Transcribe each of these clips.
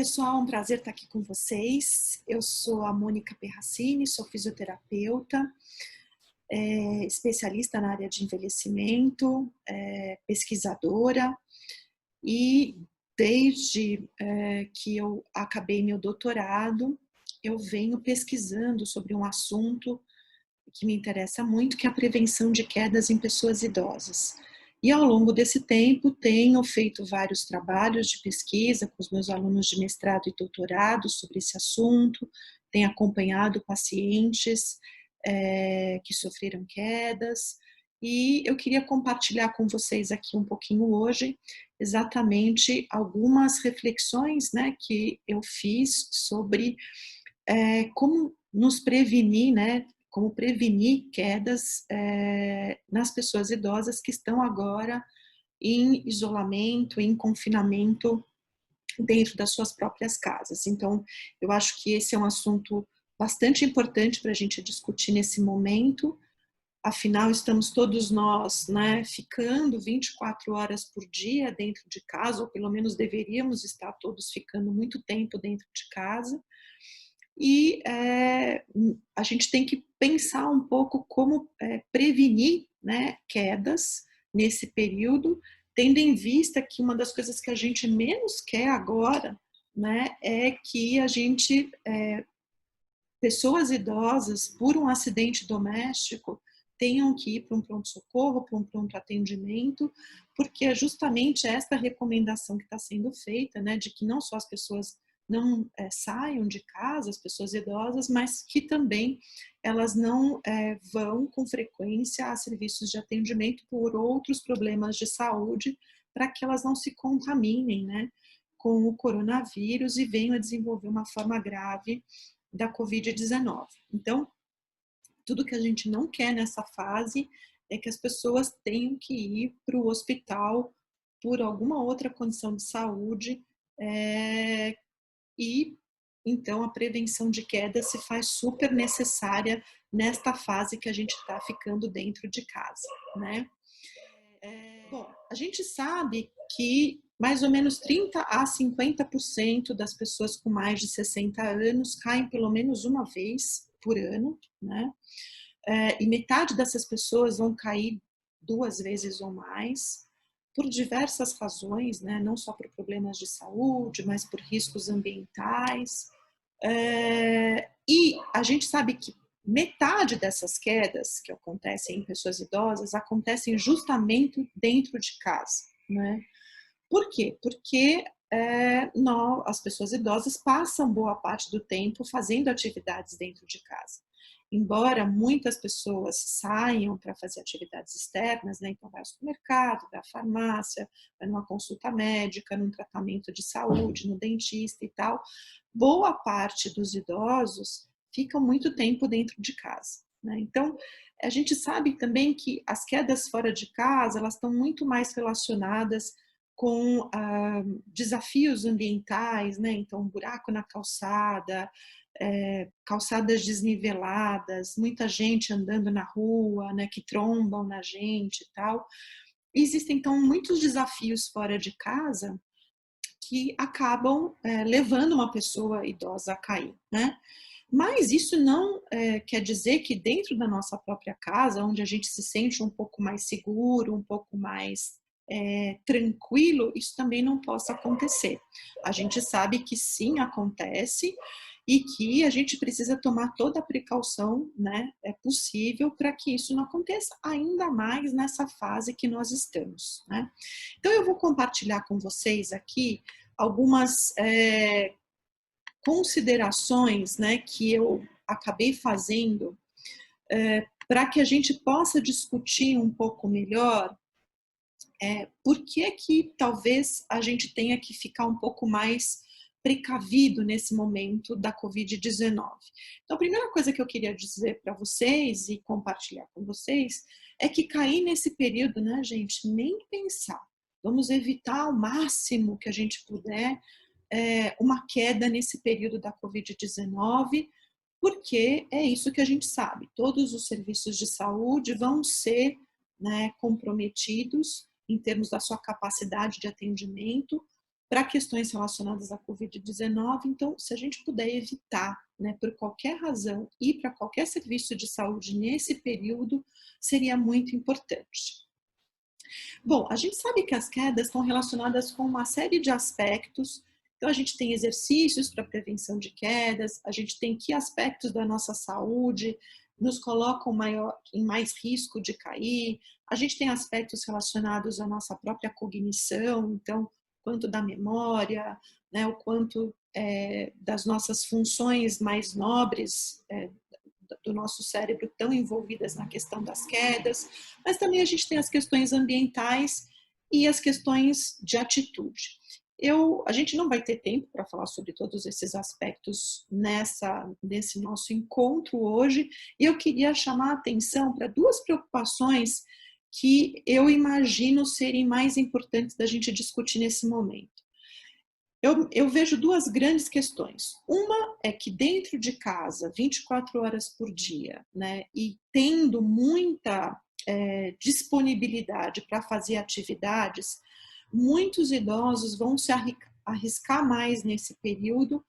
pessoal, um prazer estar aqui com vocês. Eu sou a Mônica Perracini, sou fisioterapeuta, especialista na área de envelhecimento, pesquisadora e desde que eu acabei meu doutorado, eu venho pesquisando sobre um assunto que me interessa muito, que é a prevenção de quedas em pessoas idosas. E ao longo desse tempo tenho feito vários trabalhos de pesquisa com os meus alunos de mestrado e doutorado sobre esse assunto, tenho acompanhado pacientes que sofreram quedas, e eu queria compartilhar com vocês aqui um pouquinho hoje exatamente algumas reflexões, né, que eu fiz sobre como nos prevenir, né, como prevenir quedas nas pessoas idosas que estão agora em isolamento, em confinamento dentro das suas próprias casas. Então, eu acho que esse é um assunto bastante importante para a gente discutir nesse momento. Afinal, estamos todos nós, né, ficando 24 horas por dia dentro de casa, ou pelo menos deveríamos estar todos ficando muito tempo dentro de casa. E a gente tem que pensar um pouco como prevenir, né, quedas nesse período, tendo em vista que uma das coisas que a gente menos quer agora, né, é que a gente, pessoas idosas, por um acidente doméstico, tenham que ir para um pronto-socorro, para um pronto atendimento, porque é justamente esta recomendação que está sendo feita, né, de que não só as pessoas não saiam de casa, as pessoas idosas, mas que também elas não vão com frequência a serviços de atendimento por outros problemas de saúde, para que elas não se contaminem, né, com o coronavírus e venham a desenvolver uma forma grave da Covid-19. Então, tudo que a gente não quer nessa fase é que as pessoas tenham que ir para o hospital por alguma outra condição de saúde, e então a prevenção de queda se faz super necessária nesta fase que a gente está ficando dentro de casa, né? Bom, a gente sabe que mais ou menos 30 a 50% das pessoas com mais de 60 anos caem pelo menos uma vez por ano, né? E metade dessas pessoas vão cair 2 vezes ou mais, por diversas razões, né? Não só por problemas de saúde, mas por riscos ambientais. E a gente sabe que metade dessas quedas que acontecem em pessoas idosas acontecem justamente dentro de casa, né? Por quê? Porque as pessoas idosas passam boa parte do tempo fazendo atividades dentro de casa. Embora muitas pessoas saiam para fazer atividades externas, né? Então vai ao supermercado, vai à farmácia, vai numa consulta médica, num tratamento de saúde, no dentista e tal, boa parte dos idosos ficam muito tempo dentro de casa, né? Então, a gente sabe também que as quedas fora de casa, elas estão muito mais relacionadas com desafios ambientais, né? Então, buraco na calçada, calçadas desniveladas, muita gente andando na rua, né, que trombam na gente e tal. Existem, então, muitos desafios fora de casa que acabam levando uma pessoa idosa a cair, né? Mas isso não quer dizer que dentro da nossa própria casa, onde a gente se sente um pouco mais seguro, um pouco mais tranquilo, isso também não possa acontecer. A gente sabe que sim, acontece e que a gente precisa tomar toda a precaução, né, possível para que isso não aconteça, ainda mais nessa fase que nós estamos, né? Então eu vou compartilhar com vocês aqui algumas considerações, né, que eu acabei fazendo para que a gente possa discutir um pouco melhor por que talvez a gente tenha que ficar um pouco mais precavido nesse momento da Covid-19. Então, a primeira coisa que eu queria dizer para vocês e compartilhar com vocês é que cair nesse período, né, gente, nem pensar. Vamos evitar ao máximo que a gente puder uma queda nesse período da Covid-19, porque é isso que a gente sabe. Todos os serviços de saúde vão ser, né, comprometidos em termos da sua capacidade de atendimento para questões relacionadas à Covid-19. Então, se a gente puder evitar, né, por qualquer razão, ir para qualquer serviço de saúde nesse período, seria muito importante. Bom, a gente sabe que as quedas estão relacionadas com uma série de aspectos. Então, a gente tem exercícios para prevenção de quedas, a gente tem que aspectos da nossa saúde nos colocam em mais risco de cair, a gente tem aspectos relacionados à nossa própria cognição, então, quanto da memória, né, o quanto das nossas funções mais nobres, do nosso cérebro tão envolvidas na questão das quedas, mas também a gente tem as questões ambientais e as questões de atitude. A gente não vai ter tempo para falar sobre todos esses aspectos nesse nosso encontro hoje, e eu queria chamar a atenção para duas preocupações que eu imagino serem mais importantes da gente discutir nesse momento. Eu vejo duas grandes questões. Uma é que dentro de casa, 24 horas por dia, né, e tendo muita disponibilidade para fazer atividades, muitos idosos vão se arriscar mais nesse período,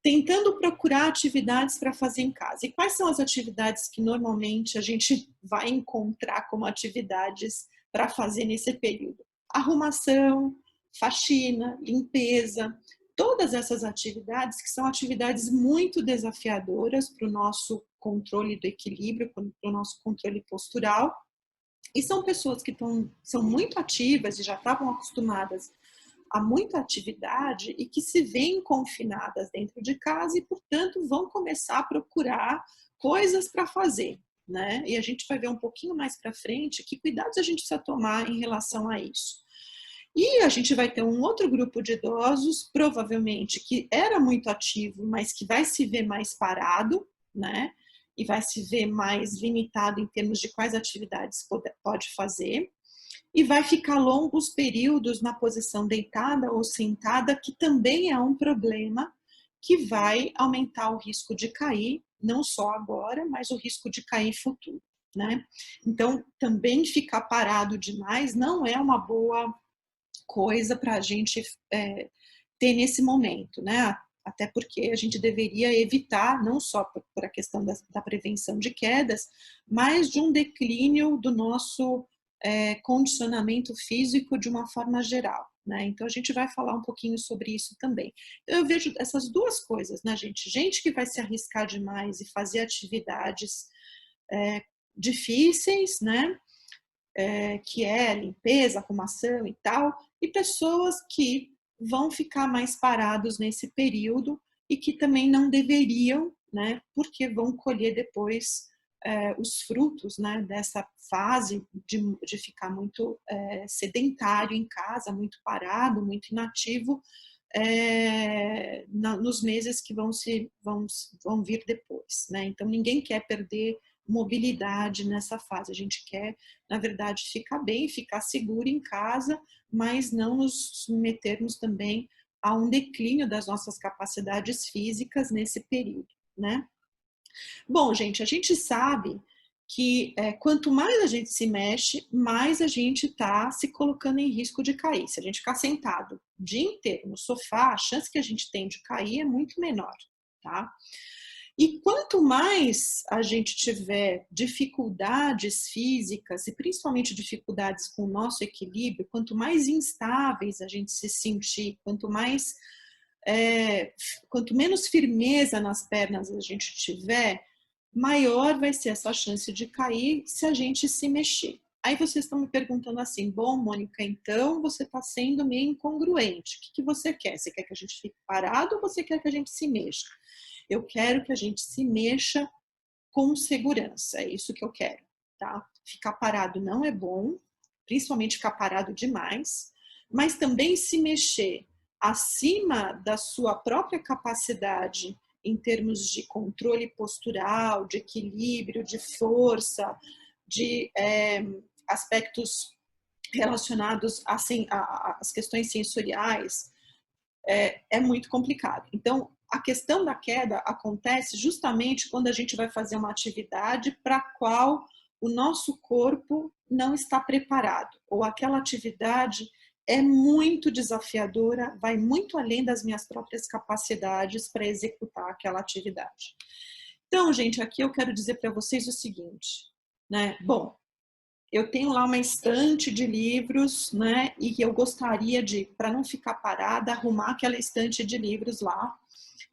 tentando procurar atividades para fazer em casa. E quais são as atividades que normalmente a gente vai encontrar como atividades para fazer nesse período? Arrumação, faxina, limpeza, todas essas atividades que são atividades muito desafiadoras para o nosso controle do equilíbrio, para o nosso controle postural. E são pessoas que são muito ativas e já estavam acostumadas a muita atividade e que se veem confinadas dentro de casa e, portanto, vão começar a procurar coisas para fazer, né? E a gente vai ver um pouquinho mais para frente que cuidados a gente precisa tomar em relação a isso. E a gente vai ter um outro grupo de idosos, provavelmente, que era muito ativo, mas que vai se ver mais parado, né? E vai se ver mais limitado em termos de quais atividades pode fazer. E vai ficar longos períodos na posição deitada ou sentada, que também é um problema que vai aumentar o risco de cair, não só agora, mas o risco de cair em futuro, né? Então, também ficar parado demais não é uma boa coisa para a gente ter nesse momento, né? Até porque a gente deveria evitar, não só por a questão da prevenção de quedas, mas de um declínio do nosso condicionamento físico de uma forma geral, né? Então a gente vai falar um pouquinho sobre isso também. Então, eu vejo essas duas coisas, né, gente? Gente que vai se arriscar demais e fazer atividades difíceis, né? Que é limpeza, arrumação e tal, e pessoas que vão ficar mais parados nesse período e que também não deveriam, né, porque vão colher depois os frutos, né, dessa fase de ficar muito sedentário em casa, muito parado, muito inativo, nos meses que vão vir depois, né? Então ninguém quer perder mobilidade nessa fase. A gente quer, na verdade, ficar bem, ficar seguro em casa, mas não nos submetermos também a um declínio das nossas capacidades físicas nesse período, né? Bom, gente, a gente sabe que quanto mais a gente se mexe, mais a gente está se colocando em risco de cair. Se a gente ficar sentado o dia inteiro no sofá, a chance que a gente tem de cair é muito menor, tá? E quanto mais a gente tiver dificuldades físicas e principalmente dificuldades com o nosso equilíbrio, quanto mais instáveis a gente se sentir, quanto menos firmeza nas pernas a gente tiver, maior vai ser essa chance de cair se a gente se mexer. Aí vocês estão me perguntando assim, bom, Mônica, então você está sendo meio incongruente. O que você quer? Você quer que a gente fique parado ou você quer que a gente se mexa? Eu quero que a gente se mexa com segurança, é isso que eu quero, tá? Ficar parado não é bom, principalmente ficar parado demais, mas também se mexer acima da sua própria capacidade em termos de controle postural, de equilíbrio, de força, de aspectos relacionados às questões sensoriais, é muito complicado. Então, a questão da queda acontece justamente quando a gente vai fazer uma atividade para a qual o nosso corpo não está preparado, ou aquela atividade é muito desafiadora, vai muito além das minhas próprias capacidades para executar aquela atividade. Então, gente, aqui eu quero dizer para vocês o seguinte, né? Bom, eu tenho lá uma estante de livros, né? E eu gostaria de, para não ficar parada, arrumar aquela estante de livros lá.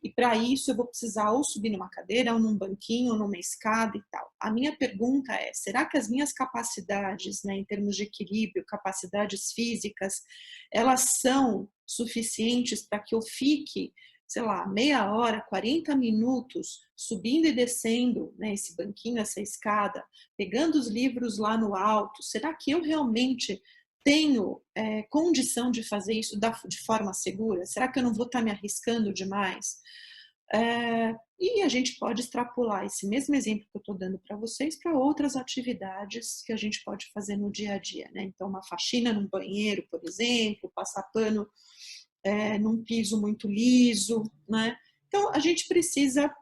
E para isso eu vou precisar ou subir numa cadeira, ou num banquinho, ou numa escada e tal. A minha pergunta é, será que as minhas capacidades, né, em termos de equilíbrio, capacidades físicas, elas são suficientes para que eu fique, sei lá, meia hora, 40 minutos, subindo e descendo, né, esse banquinho, essa escada, pegando os livros lá no alto? Será que eu realmente tenho condição de fazer isso de forma segura? Será que eu não vou estar me arriscando demais? E a gente pode extrapolar esse mesmo exemplo que eu estou dando para vocês para outras atividades que a gente pode fazer no dia a dia, né? Então, uma faxina num banheiro, por exemplo, passar pano num piso muito liso, né? Então, a gente precisa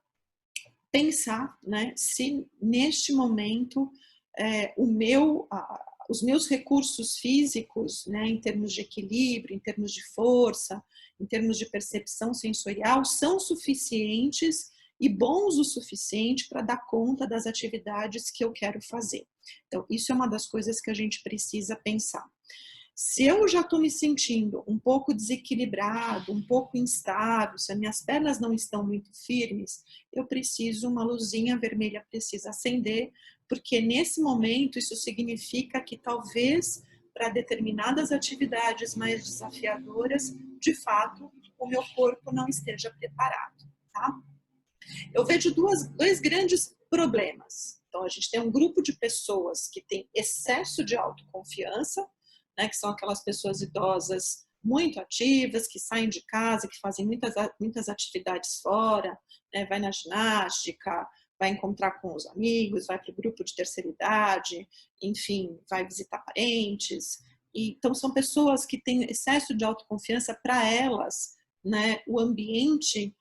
pensar, né, se neste momento os meus recursos físicos, né, em termos de equilíbrio, em termos de força, em termos de percepção sensorial, são suficientes e bons o suficiente para dar conta das atividades que eu quero fazer. Então, isso é uma das coisas que a gente precisa pensar. Se eu já estou me sentindo um pouco desequilibrado, um pouco instável, se as minhas pernas não estão muito firmes, eu preciso, uma luzinha vermelha precisa acender, porque nesse momento isso significa que talvez para determinadas atividades mais desafiadoras, de fato, o meu corpo não esteja preparado, tá? Eu vejo dois grandes problemas. Então, a gente tem um grupo de pessoas que tem excesso de autoconfiança, né, que são aquelas pessoas idosas muito ativas, que saem de casa, que fazem muitas atividades fora, né, vai na ginástica, vai encontrar com os amigos, vai para o grupo de terceira idade, enfim, vai visitar parentes. Então, são pessoas que têm excesso de autoconfiança. Para elas, né, o ambiente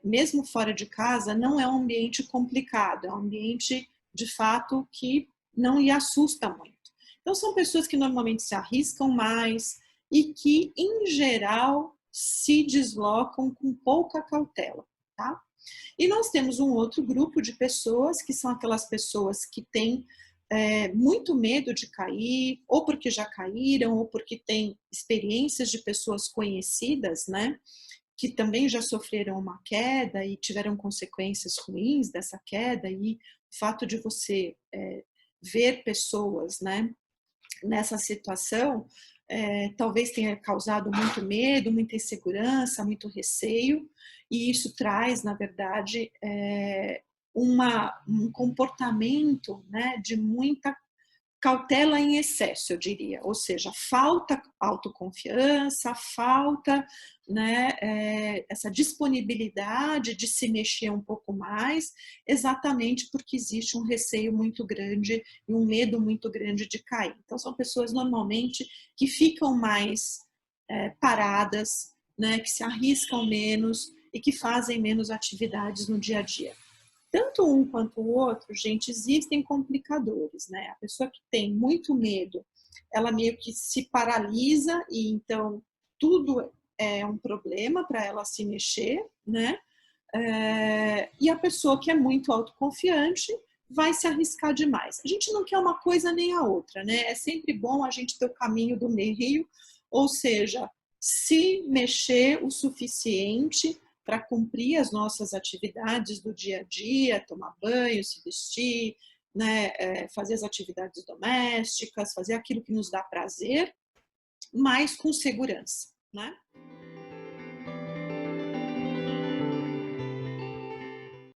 mesmo fora de casa, não é um ambiente complicado, é um ambiente, de fato, que não lhe assusta muito. Então, são pessoas que normalmente se arriscam mais e que, em geral, se deslocam com pouca cautela, tá? E nós temos um outro grupo de pessoas, que são aquelas pessoas que têm muito medo de cair, ou porque já caíram, ou porque têm experiências de pessoas conhecidas, né? Que também já sofreram uma queda e tiveram consequências ruins dessa queda, e o fato de você ver pessoas, né, nessa situação talvez tenha causado muito medo, muita insegurança, muito receio, e isso traz, na verdade, um comportamento, né, de muita cautela em excesso, eu diria, ou seja, falta autoconfiança, falta, né, essa disponibilidade de se mexer um pouco mais, exatamente porque existe um receio muito grande e um medo muito grande de cair. Então, são pessoas normalmente que ficam mais paradas, né, que se arriscam menos e que fazem menos atividades no dia a dia. Tanto um quanto o outro, gente, existem complicadores, né? A pessoa que tem muito medo, ela meio que se paralisa e então tudo é um problema para ela se mexer, né? E a pessoa que é muito autoconfiante vai se arriscar demais. A gente não quer uma coisa nem a outra, né? É sempre bom a gente ter o caminho do meio, ou seja, se mexer o suficiente para cumprir as nossas atividades do dia a dia, tomar banho, se vestir, né, fazer as atividades domésticas, fazer aquilo que nos dá prazer, mas com segurança, né?